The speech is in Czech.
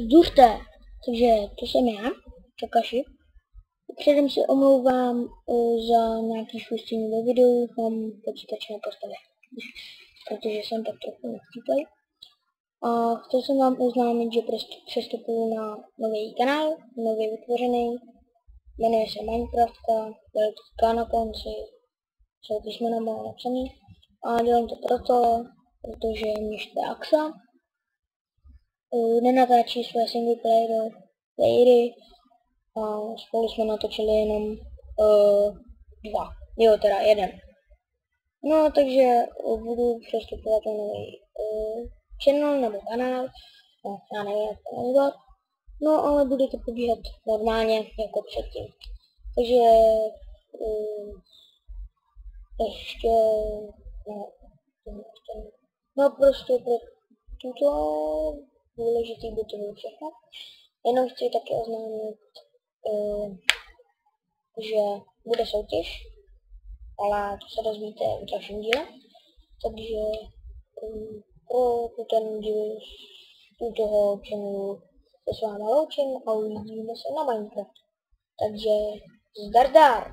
Zdůřte! Takže to jsem já, Kakashi. Předem se omlouvám za nějaký šustění ve videu, mám počítač na postavě, protože jsem tak trochu nechtíplej. A chtěl jsem vám oznámit, že přestupuju na nový kanál, nově vytvořený, jmenuje se Minecraftka, je to K na konci, jsou písmenama napsaný. A dělám to proto, protože mě štve Axa. Nenatáčí své single playery a spolu jsme natočili jenom jeden. No, takže budu přestupovat na nový channel nebo kanál, no, já nevím, jak to nazvat. No, ale bude to probíhat normálně jako předtím. Takže ještě, no prostě pro tuto důležitý by to bylo všechno. Jenom chci taky oznámit, že bude soutěž, ale to se dozvíte v dalším díle. Takže pro ten díl z toho channelu se s váma loučím a uvidíme se na Minecraft. Takže zdar!